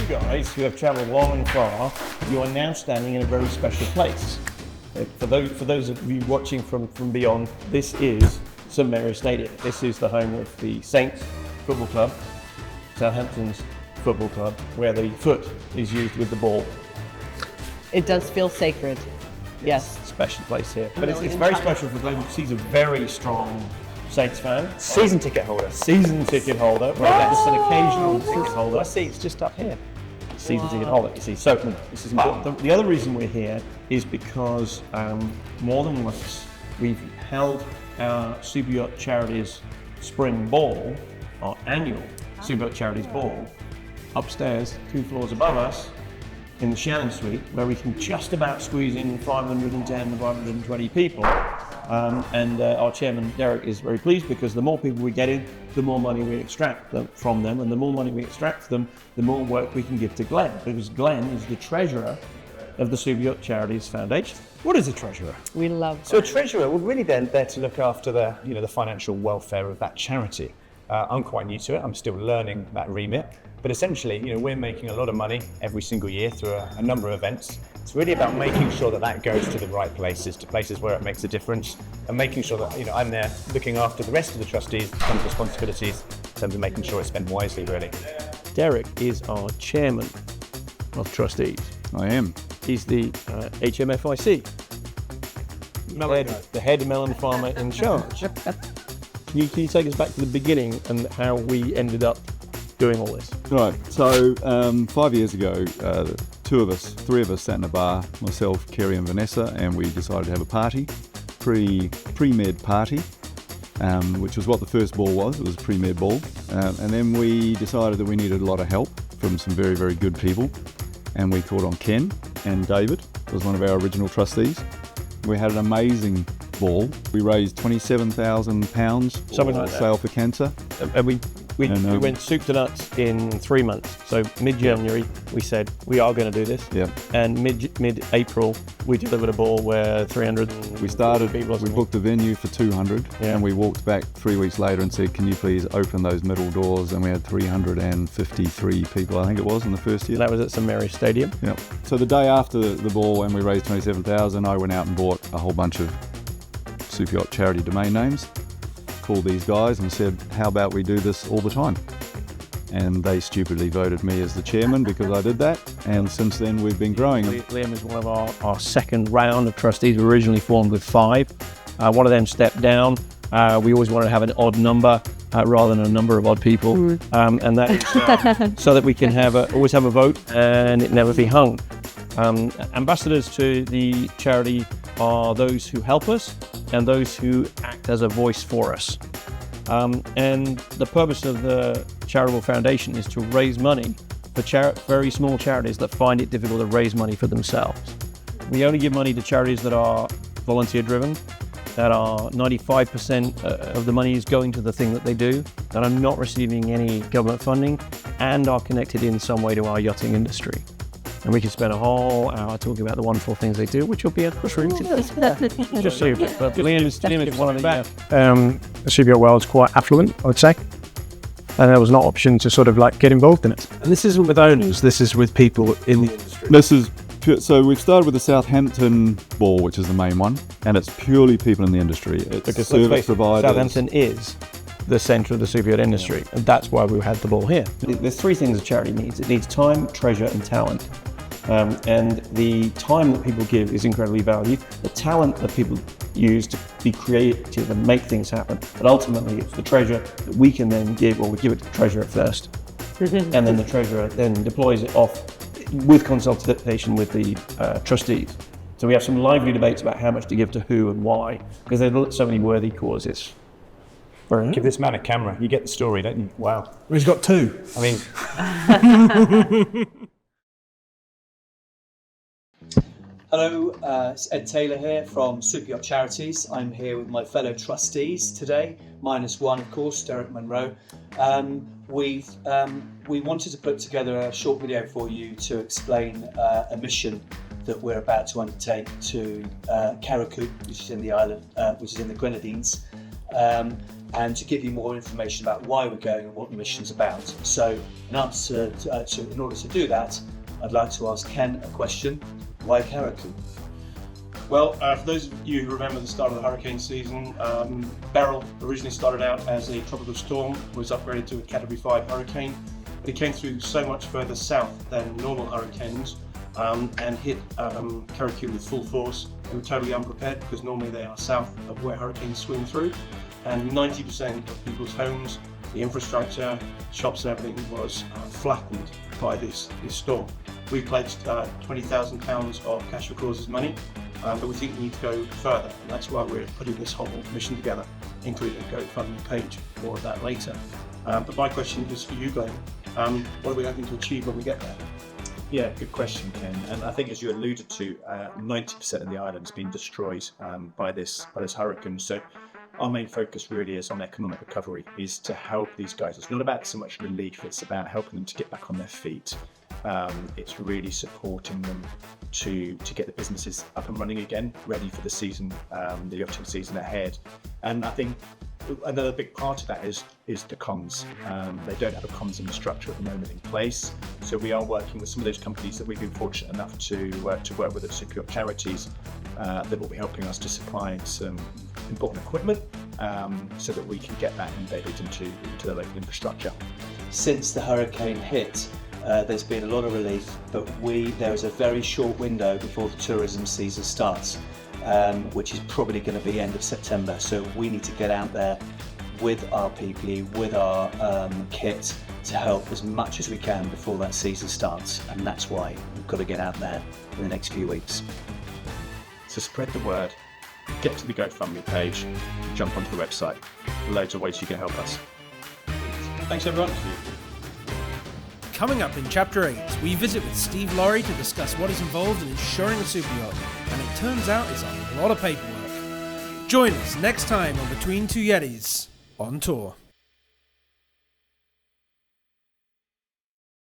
guys who have travelled long and far, you are now standing in a very special place. For those of you watching from beyond, this is St Mary's Stadium. This is the home of the Saints Football Club, Southampton's football club, where the foot is used with the ball. It does feel sacred. Yes. Special place here. But it's very special for those who's a very strong Saints fan. Season ticket holder. Season ticket holder. Well, that's an occasional ticket holder. I see it's just up here. Season ticket holder, you see. So this is important. The other reason we're here is because more than once we've held our Superyacht Charities Spring Ball, our annual Superyacht Charities Ball, upstairs, 2 floors above us, in the Shannon Suite, where we can just about squeeze in 510 to 520 people. And our chairman, Derek, is very pleased because the more people we get in, the more money we extract from them. And the more money we extract from them, the more work we can give to Glenn, because Glenn is the treasurer of the Superyacht Charities Foundation. What is a treasurer? We love So a treasurer, we're really then there to look after the financial welfare of that charity. I'm quite new to it. I'm still learning that remit. But essentially, we're making a lot of money every single year through a number of events. It's really about making sure that goes to the right places, to places where it makes a difference, and making sure that I'm there looking after the rest of the trustees' responsibilities in terms of making sure it's spent wisely, really. Derek is our chairman of trustees. I am. He's the HMFIC, the head melon farmer in charge. Can you take us back to the beginning and how we ended up doing all this? Right, so 5 years ago, 3 of us sat in a bar, myself, Kerry and Vanessa, and we decided to have a party, pre-med party, which was what the first ball was. It was a pre-med ball. And then we decided that we needed a lot of help from some very, very good people. And we called on Ken, and David was one of our original trustees. We had an amazing ball. We raised £27,000 Something like that. Sale for Cancer. And we went soup to nuts in 3 months. So mid-January, we said, we are going to do this. Yeah. And mid-April, we delivered a ball where 300 We started, people. we booked a venue for 200, Yeah. and we walked back 3 weeks later and said, can you please open those middle doors? And we had 353 people, I think it was, in the first year. That was at St Mary's Stadium. Yeah. So the day after the ball, when we raised 27,000, I went out and bought a whole bunch of Superyacht charity domain names, called these guys and said, how about we do this all the time? And they stupidly voted me as the chairman because I did that, and since then we've been growing. Liam is one of our second round of trustees. We originally formed with 5. One of them stepped down. We always wanted to have an odd number rather than a number of odd people, and that is so that we can always have a vote and it never be hung. Ambassadors to the charity are those who help us and those who act as a voice for us. And the purpose of the charitable foundation is to raise money for very small charities that find it difficult to raise money for themselves. We only give money to charities that are volunteer driven, that are 95% of the money is going to the thing that they do, that are not receiving any government funding, and are connected in some way to our yachting industry. And we could spend a whole hour talking about the wonderful things they do, which will be a just so you. But Liam is one of the the Superyacht world's quite affluent, I would say, and there was an option to sort of like get involved in it. And this isn't with owners, this is with people in the industry. So we've started with the Southampton ball, which is the main one, and it's purely people in the industry. It's because service providers. Southampton is the centre of the Superyacht industry, and that's why we had the ball here. There's 3 things a charity needs. It needs time, treasure, and talent. And the time that people give is incredibly valued. The talent that people use to be creative and make things happen, but ultimately it's the treasure that we can then give, or we give it to the treasurer first, and then the treasurer then deploys it off with consultation with the trustees. So we have some lively debates about how much to give to who and why, because there are so many worthy causes. Give this man a camera, you get the story, don't you? Wow. Well, he's got 2. I mean... Hello, it's Ed Taylor here from Superyacht Charities. I'm here with my fellow trustees today, -1 of course, Derek Munro. We wanted to put together a short video for you to explain a mission that we're about to undertake to Caracoop, which is in the island, which is in the Grenadines. and to give you more information about why we're going and what the mission's about. So in order to do that, I'd like to ask Ken a question. Why Carriacou? Well, for those of you who remember the start of the hurricane season, Beryl originally started out as a tropical storm, was upgraded to a Category 5 hurricane, but it came through so much further south than normal hurricanes and hit Carriacou with full force. They were totally unprepared because normally they are south of where hurricanes swing through, and 90% of people's homes, the infrastructure, shops and everything was flattened by this storm. We pledged £20,000 of cash for causes money, but we think we need to go further, and that's why we're putting this whole mission together, including a GoFundMe page. More of that later. But my question is for you, Glenn. What are we hoping to achieve when we get there? Yeah, good question, Ken. And I think, as you alluded to, 90% of the island's been destroyed by this hurricane. So our main focus really is on economic recovery, is to help these guys. It's not about so much relief, it's about helping them to get back on their feet. It's really supporting them to get the businesses up and running again, ready for the season, the yachting season ahead. And I think another big part of that is the comms. They don't have a comms infrastructure at the moment in place, so we are working with some of those companies that we've been fortunate enough to work with at Superyacht Charities that will be helping us to supply some important equipment so that we can get that embedded into the local infrastructure. Since the hurricane hit, there's been a lot of relief, but there is a very short window before the tourism season starts, which is probably going to be end of September. So we need to get out there with our PPE, with our kit, to help as much as we can before that season starts. And that's why we've got to get out there in the next few weeks. So spread the word, get to the GoFundMe page, jump onto the website. Loads of ways you can help us. Thanks, everyone. Coming up in Chapter 8, we visit with Steve Laurie to discuss what is involved in insuring a superyacht, and it turns out it's a lot of paperwork. Join us next time on Between Two Yetis on tour.